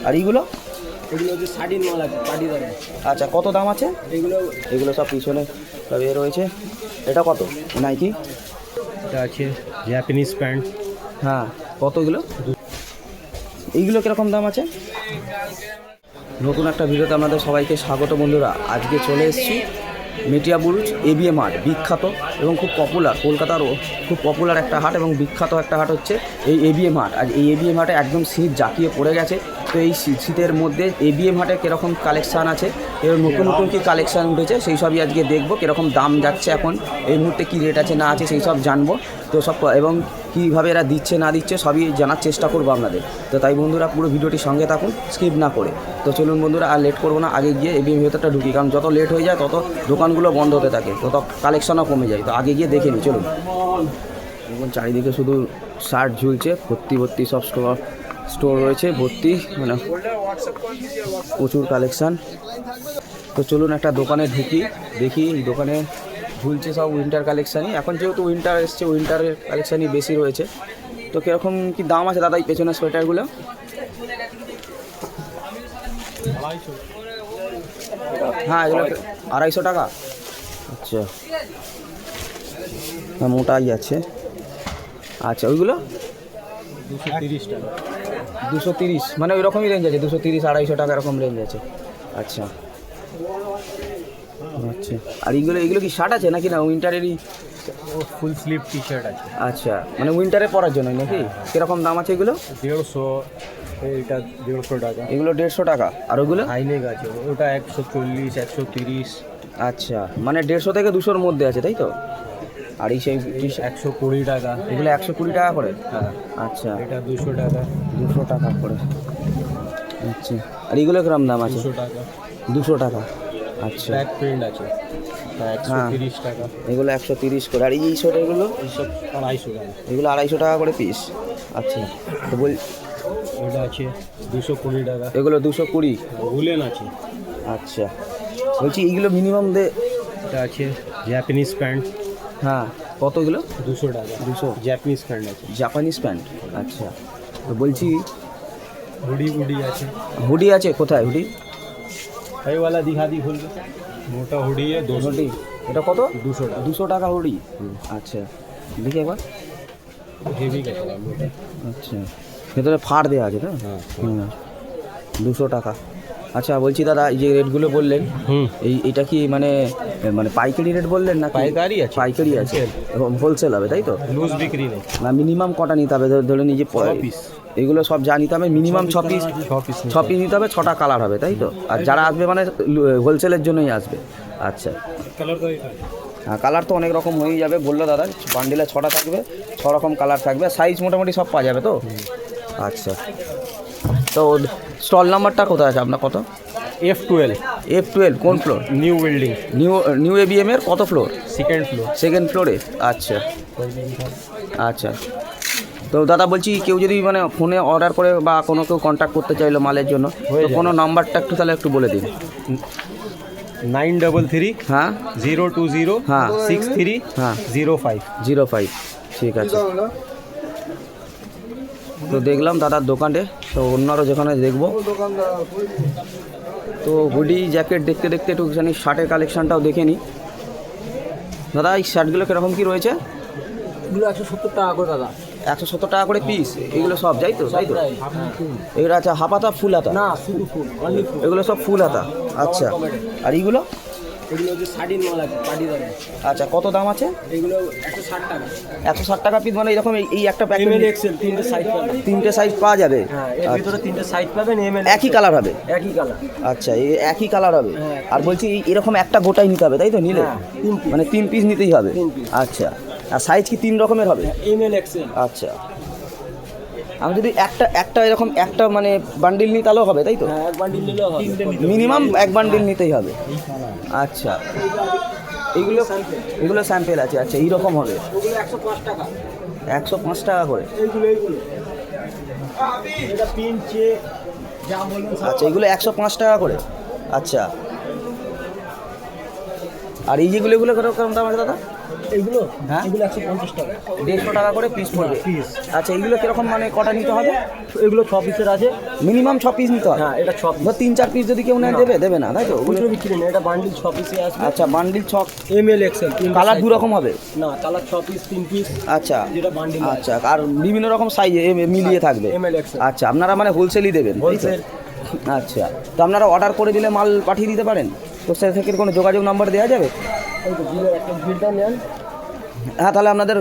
আর এইগুলো এগুলো হচ্ছে শাড়ির মাল আছে পাটিদার। আচ্ছা, কত দাম আছে এগুলো এগুলো? সব পিছনে সব এ রয়েছে। এটা কত নাইকি? এটা আছে জাপানিজ প্যান্ট। হ্যাঁ, কত এগুলো? এইগুলো কীরকম দাম আছে? নতুন একটা ভিডিওতে আমাদের সবাইকে স্বাগত বন্ধুরা। আজকে চলে এসেছি মেটিয়াবুরুজ এবিএম হাট, বিখ্যাত এবং খুব পপুলার, কলকাতারও খুব পপুলার একটা হাট এবং বিখ্যাত একটা হাট হচ্ছে এই এবিএম হাট। আজ এই এবিএম হাটে একদম শীত জাঁকিয়ে পড়ে গেছে। তো এই শীতের মধ্যে এবিএম হাটে কীরকম কালেকশান আছে, এর নতুন নতুন কী কালেকশান উঠেছে সেই সবই আজকে দেখবো। কীরকম দাম যাচ্ছে এখন, এই মুহূর্তে কী রেট আছে না আছে সেই সব জানবো। তো সব এবং কীভাবে এরা দিচ্ছে না দিচ্ছে সবই জানার চেষ্টা করবো আপনাদের। তো তাই বন্ধুরা পুরো ভিডিওটির সঙ্গে থাকুন, স্কিপ না করে। তো চলুন বন্ধুরা, আর লেট করবো না, আগে গিয়ে এবিএম ভেতরটা ঢুকি, কারণ যত লেট হয়ে যায় তত দোকানগুলো বন্ধ হতে থাকে, তত কালেকশনও কমে যায়। তো আগে গিয়ে দেখে নিই, চলুন। দেখুন চারিদিকে শুধু শার্ট ঝুলছে, ভর্তি ভর্তি সব স্টোর রয়েছে, ভর্তি, মানে প্রচুর কালেকশান। তো চলুন একটা দোকানে ঢুকি, দেখি দোকানে ঝুলছে সব উইন্টার কালেকশানই। এখন যেহেতু উইন্টার এসছে, উইন্টারের কালেকশানই বেশি রয়েছে। তো কীরকম কী দাম আছে দাদা এই পেছনের সোয়েটারগুলো? হ্যাঁ, এগুলো 250 টাকা। আচ্ছা, হ্যাঁ মোটাই আছে। আচ্ছা, ওইগুলো 230 টাকা। 230, মানে ওই রকমই রেঞ্জ আছে, 230 250 টাকা এরকম রেঞ্জ আছে। আচ্ছা আচ্ছা, আর এইগুলো কি শার্ট আছে নাকি না উইন্টারেরই? ফুল স্লিভ টি শার্ট আছে। আচ্ছা, মানে উইন্টারে পরার জন্য নাকি? কীরকম দাম আছে এগুলো? 150, এটা 150 টাকা। এগুলো 150 টাকা। আর ওগুলো হাই নেক আছে, ওটা 140 130। আচ্ছা, মানে 150 থেকে 200-র মধ্যে আছে, তাই তো? আর এই সেই 120 টাকা। এগুলো 120 টাকা করে? হ্যাঁ। আচ্ছা, এটা 200 টাকা। 200 টাকা করে। আচ্ছা, আর এগুলো কিরম দাম আছে? 200 টাকা। 200 টাকা। আচ্ছা, ব্যাক প্রিন্ট আছে, 130 টাকা। এগুলো 130 করে। আর এই সোয়েটারগুলো? এইসব 250 টাকা। এগুলো 250 টাকা করে পিস। আচ্ছা, তো ওটা আছে 220 টাকা। এগুলো 220। উলেন আছে। আচ্ছা, বলছি এইগুলো মিনিমাম এটা আছে জাপানিজ প্যান্ট। হ্যাঁ, কত এগুলো? 200 টাকা। 200 জাপানিজ প্যান্ট আছে। Japanese pant. আচ্ছা, তো বলছি হুডি আছে। হুডি আছে, কোথায় হুডি? এই वाला दिखा दी खोल के। मोटा हुडी है 200। হুডি এটা কত? 200 টাকা। 200 টাকা হুডি। আচ্ছা, দেখি একবার। হেভি का चला मोटा। আচ্ছা, ভেতরে ফাড় দেওয়া আছে তো? হ্যাঁ। 200 টাকা। আচ্ছা, বলছি দাদা এই যে রেটগুলো বললেন, এইটা কি মানে মানে পাইকারি রেট বললেন না? পাইকারি আছে। পাইকারি আছে, হোলসেল হবে তাই তো? লুজ বিক্রি নেই। না, মিনিমাম কটা নিতে হবে? ধরে নিজে পিস। এগুলো সব যা নিতে হবে মিনিমাম 6 পিস। 6 পিস নিতে হবে, 6টা কালার হবে তাই তো? আর যারা আসবে মানে হোলসেলের জন্যই আসবে। আচ্ছা, কালার তো হ্যাঁ, কালার তো অনেক রকম হয়েই যাবে বললো দাদা। বান্ডিলে 6টা থাকবে, 6 রকম কালার থাকবে, সাইজ মোটামুটি সব পাওয়া যাবে তো? আচ্ছা, তো স্টল নাম্বারটা কোথায় আছে আপনার? কত? F12। F12 কোন floor? New building. New ABM এর কত ফ্লোর? Second floor. সেকেন্ড ফ্লোরে। আচ্ছা আচ্ছা, তো দাদা বলছি কেউ যদি মানে ফোনে অর্ডার করে বা কোনো কেউ কন্ট্যাক্ট করতে চাইলো মালের জন্য, তো কোনো নাম্বারটা একটু তাহলে একটু বলে দিন। 933 হ্যাঁ 020 হ্যাঁ 63 হ্যাঁ 05। 05, ঠিক আছে। তো দেখলাম দাদার দোকানে, তো অন্যরাও যেখানে দেখবো। তো হুডি জ্যাকেট দেখতে দেখতে একটুখানি শার্টের কালেকশানটাও দেখে নিই। দাদা এই শার্টগুলো কীরকম কী রয়েছে? এগুলো 170 টাকা করে দাদা। 170 টাকা করে পিস এগুলো সব, তাই তো? তাই তো, এগুলো আচ্ছা হাফ হাতা ফুল হাতা? না, শুধু ফুল। এগুলো সব ফুল হাতা। আচ্ছা, আর এইগুলো? এগুলো হচ্ছে শাড়ির মাল আছে পাটিদার। আচ্ছা, কত দাম আছে? এগুলো 160 টাকা। 160 টাকা পিস, মানে এরকম এই একটা প্যাকেট এমএল এক্সেল 3টে সাইজ পাবেন। 3টে সাইজ পাওয়া যাবে? হ্যাঁ, এর ভিতরে 3টে সাইজ পাবেন। এমএল একই কালার হবে? একই কালার। আচ্ছা, এই একই কালার হবে। হ্যাঁ। আর বলছি এরকম একটা গোটাই নিতে হবে তাই তো নিলে? হ্যাঁ, 3 পিস। মানে 3 পিস নিতেই হবে? 3 পিস। আচ্ছা, আর সাইজ কি 3 রকমের হবে? ML Excel. আচ্ছা, আমি যদি একটা এরকম একটা মানে বান্ডিল নিই তাহলেও হবে তাই তো? হ্যাঁ, এক বান্ডিল নিলেও হবে। মিনিমাম এক বান্ডিল নিতেই হবে। আচ্ছা, এগুলো স্যাম্পেল আছে। আচ্ছা, এইরকম হবে। ওগুলো 105 টাকা। 105 টাকা করে। এইগুলো এটা পিন চেক যা বলুন। আচ্ছা, এগুলো 105 টাকা করে। আচ্ছা, আর এই যেগুলো এগুলো কীরকম দাম আছে দাদা? এগুলো হ্যাঁ এগুলো 150 টাকা 150 টাকা করে পিস পড়বে পিস। আচ্ছা এগুলো কিরকম মানে কটা নিতে হবে? এগুলো 6 পিসের আছে। মিনিমাম 6 পিস নিতে হবে। হ্যাঁ এটা 6 পিস। ধর 3-4 পিস যদি কেউ নেয় দেবে না তাই তো? ওগুলো বিক্রি নেই, এটা বান্ডিল 6 পিসে আসবে। আচ্ছা বান্ডিল 6 এমএল এক্সেল কালার দু রকম হবে? না, কালার 6 পিস 3 পিস আচ্ছা যেটা বান্ডিল। আচ্ছা আর বিভিন্ন রকম সাইজে মিলিয়ে থাকবে। এমএল এক্সেল আচ্ছা আপনারা মানে হোলসেলই দেবেন তাই তো? হোলসেল। আচ্ছা তো আপনারা অর্ডার করে দিলে মাল পাঠিয়ে দিতে পারেন তো? সে থেকে কোনো যোগাযোগ নাম্বার দেওয়া যাবে? এই তো বিলের একটা বিলটা নেন। হ্যাঁ তাহলে আপনাদের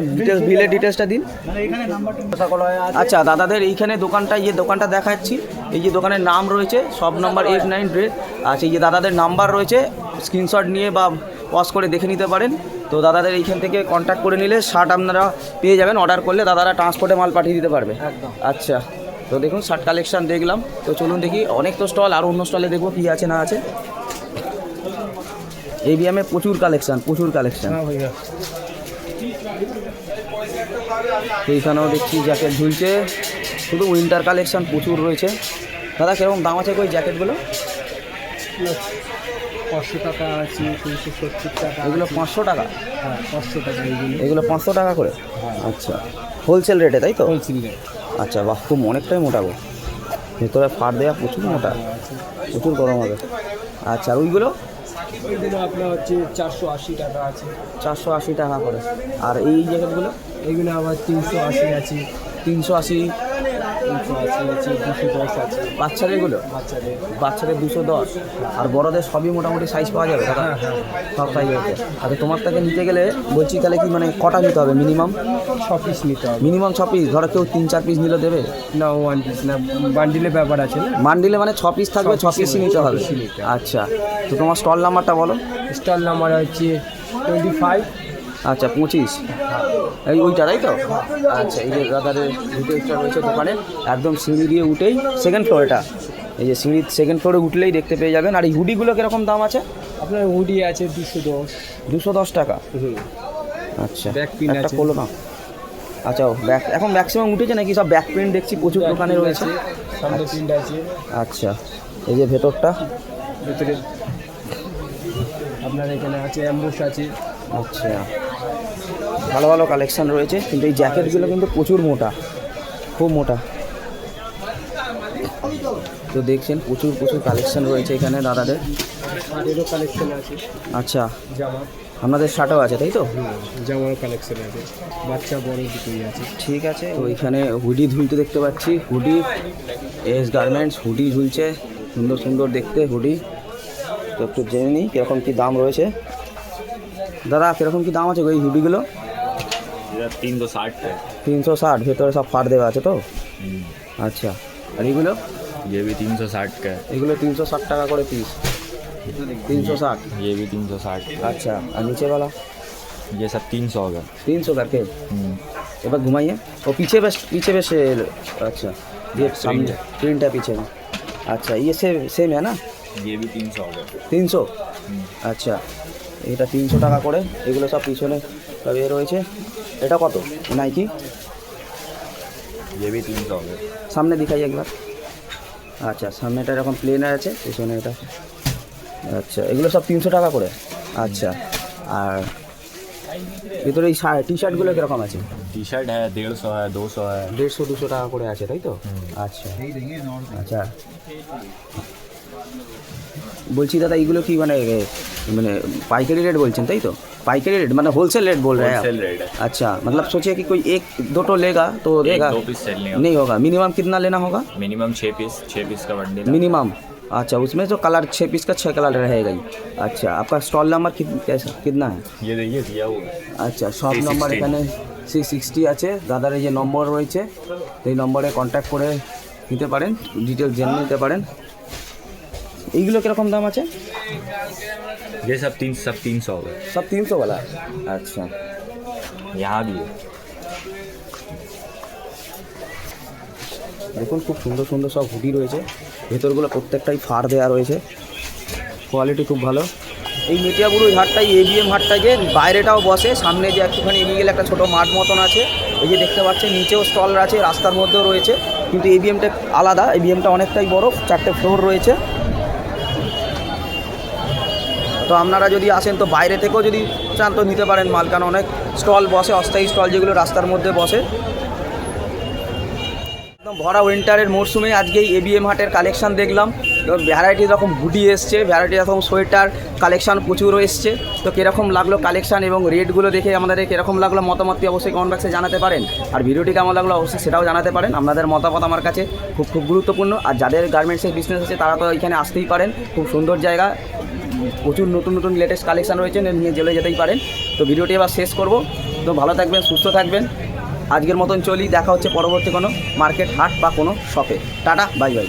বিলের ডিটেলসটা দিন। মানে এখানে নাম্বারটা সকল হয় আছে। আচ্ছা দাদাদের এইখানে দোকানটা এই যে দোকানটা দেখাচ্ছি, এই যে দোকানের নাম রয়েছে সব নম্বর 89 ড্রেস। আচ্ছা এই যে দাদাদের নাম্বার রয়েছে, স্ক্রিনশট নিয়ে বা পজ করে দেখে নিতে পারেন। তো দাদাদের এইখান থেকে কন্ট্যাক্ট করে নিলে শার্ট আপনারা পেয়ে যাবেন। অর্ডার করলে দাদারা ট্রান্সপোর্টে মাল পাঠিয়ে দিতে পারবে। একদম। আচ্ছা তো দেখুন শার্ট কালেকশন দেখলাম, তো চলুন দেখি অনেক তো স্টল, আর অন্য স্টলে দেখবো কী আছে না আছে। এবিএমে প্রচুর কালেকশন। হ্যাঁ ভাইয়া। তো এইখানেও দেখছি জ্যাকেট ঝুলছে, শুধু উইন্টার কালেকশন প্রচুর রয়েছে। দাদা কীরকম দাম আছে ওই জ্যাকেটগুলো? 500 টাকা আছে, 370 টাকা। এগুলো 500 টাকা? হ্যাঁ 500 টাকা এইগুলো। এগুলো 500 টাকা করে? আচ্ছা হোলসেল রেটে তাই তো? Wholesale rate. আচ্ছা বাহ, খুব অনেকটাই মোটা গো, ভেতরে ফাড় দেওয়া প্রচুর মোটা, প্রচুর গরম হবে। আচ্ছা আর ওইগুলো? এইগুলো আপনার হচ্ছে 480 টাকা আছে। 480 টাকা করে। আর এই জ্যাকেটগুলো? এইগুলো আবার 380 আছে, 380। 380 আছে, 210 আছে। বাচ্চাদেরগুলো? বাচ্চাদের বাচ্চাদের 210। আর বড়দের সবই মোটামুটি সাইজ পাওয়া যাবে দাদা? সব সাইজ আছে। আচ্ছা তোমার থেকে নিতে গেলে বলছি তাহলে কি মানে কটা নিতে হবে মিনিমাম? 6 পিস নিতে হবে। Minimum 6 piece. ধরো কেউ 3-4 পিস নিলে দেবে? না 1 পিস না, বান্ডিলের ব্যাপার আছে না। মান্ডিলে মানে 6 পিস থাকবে, 6 পিসই নিতে হবে। আচ্ছা তো তোমার স্টল নাম্বারটা বলো। স্টল নাম্বার হচ্ছে 25। আচ্ছা 25, এই ওইটা তাই তো? আচ্ছা এই যে দাদাদের ডিটেলসটা রয়েছে দোকানে, একদম সিঁড়ি দিয়ে উঠেই সেকেন্ড ফ্লোর। এটা এই যে সিঁড়ি সেকেন্ড ফ্লোরে উঠলেই দেখতে পেয়ে যাবেন। আর এই হুডিগুলো কীরকম দাম আছে? আপনার হুডি আছে 210। 210 টাকা? আচ্ছা ব্যাক প্রিন্ট একটা আছে। খোলো না। আচ্ছা ব্যাক এখন ম্যাক্সিমাম উঠেছে নাকি? সব ব্যাক প্রিন্ট দেখছি প্রচুর দোকানে রয়েছে। সামনে প্রিন্ট আছে। আচ্ছা এই যে ভেতরটা? ভিতরে আপনার এখানে আছে অ্যাম্বুশ আছে। আচ্ছা ভালো ভালো কালেকশান রয়েছে, কিন্তু এই জ্যাকেটগুলো কিন্তু প্রচুর মোটা, খুব মোটা। তো দেখছেন প্রচুর কালেকশন রয়েছে এখানে দাদাদের। শার্টেরও কালেকশন আছে। আচ্ছা জামা, আপনাদের শার্টও আছে তাই তো? জামারও কালেকশন আছে, বাচ্চা বড় দুটোই আছে। ঠিক আছে। তো এখানে হুডি ঝুলতে দেখতে পাচ্ছি, হুডি এস গার্মেন্টস হুডি ঝুলছে, সুন্দর সুন্দর দেখতে হুডি। তো একটু জেনে নিই কীরকম কী দাম রয়েছে। দাদা কীরকম কী দাম আছে ওই হুডিগুলো? 360 का 360, ভেতরে সব ফাড় দেওয়া আছে তো? আচ্ছা আর এইগুলো? ये भी 360 का है, এগুলো 360 টাকা করে পিস। 360। ये भी 360 अच्छा और नीचे वाला? ये सब 300 का। 300 करके। एक बार घुमाइए। और पीछे बस अच्छा ये सामने प्रिंट है पीछे में। अच्छा ये सेम है ना? ये भी 300 का। 300। আচ্ছা এটা 300 টাকা করে। এগুলো সব পিছনে সব এ রয়েছে। এটা কত নাইকি? ये भी 300 का। সামনে দেখাই একবার। আচ্ছা সামনেটা এরকম প্লেন আছে, পিছনে এটা। আচ্ছা এগুলো সব 300 টাকা করে। আচ্ছা আর ভিতরে এই টি শার্টগুলো কীরকম আছে? टी शर्ट है 150 है, 200 है। 150-200 টাকা করে আছে তাই তো? আচ্ছা আচ্ছা বলছি দাদা এইগুলো কি মানে पाइकारी रेट बोलছেন তাই तो? पाइकारी रेट मतलब होलसेल रेट बोल रहे हैं आप? होलसेल रेट है। अच्छा मतलब सोचिए कि कोई 1-2 लेगा तो देगा? 1-2 पीस सेल नहीं होगा। मिनिमम कितना लेना होगा? मिनिमम 6 पीस का बंडल। मिनिमम। अच्छा उसमें तो कलर 6 पीस का 6 कलर रहेगा ही। अच्छा आपका स्टॉल नंबर कितना है? ये देखिए दिया हुआ है। আচ্ছা সব নম্বর এখানে 660 আছে। দাদার এই যে নম্বর রয়েছে, এই নম্বরে কন্ট্যাক্ট করে নিতে পারেন, ডিটেলস জেনে নিতে পারেন। এইগুলো কীরকম দাম আছে? ये सब 300 का। সব 300 वाला? আচ্ছা यहाँ भी है। দেখুন খুব সুন্দর সুন্দর সব হুডি রয়েছে, ভেতরগুলো প্রত্যেকটাই ফাড় দেওয়া রয়েছে, কোয়ালিটি খুব ভালো। এই মেটিয়াবুরুজ হাটটাই এবিএম হাটটা, যে বাইরেটাও বসে, সামনে যে একটুখানি এগিয়ে গেলে একটা ছোটো মাঠ মতন আছে, এই যে দেখতে পাচ্ছেন নিচেও স্টল আছে, রাস্তার মধ্যেও রয়েছে, কিন্তু এবিএমটা আলাদা। এবিএমটা অনেকটাই বড়, 4টে ফ্লোর রয়েছে। তো আপনারা যদি আসেন তো বাইরে থেকেও যদি চান তো নিতে পারেন মাল, কারণ অনেক স্টল বসে, অস্থায়ী স্টল যেগুলো রাস্তার মধ্যে বসে। একদম ভরা উইন্টারের মরশুমে আজকে এই এবিএম হাটের কালেকশান দেখলাম। ভ্যারাইটি রকম হুডি এসছে, ভ্যারাইটি রকম সোয়েটার কালেকশান প্রচুর এসছে। তো কীরকম লাগলো কালেকশান এবং রেটগুলো দেখে আমাদের কীরকম লাগলো মতামতটি অবশ্যই কমেন্ট বক্সে জানাতে পারেন। আর ভিডিওটি কেমন লাগলো অবশ্যই সেটাও জানাতে পারেন। আপনাদের মতামত আমার কাছে খুব গুরুত্বপূর্ণ। আর যাদের গার্মেন্টসের বিজনেস আছে তারা তো এখানে আসতেই পারেন, খুব সুন্দর জায়গা, প্রচুর নতুন লেটেস্ট কালেকশান রয়েছে, নিয়ে চলে যেতেই পারেন। তো ভিডিওটি এবার শেষ করব। তো ভালো থাকবেন, সুস্থ থাকবেন। আজকের মতন চলি, দেখা হচ্ছে পরবর্তী কোনো মার্কেট, হাট বা কোনো শপে। Tata, bye bye.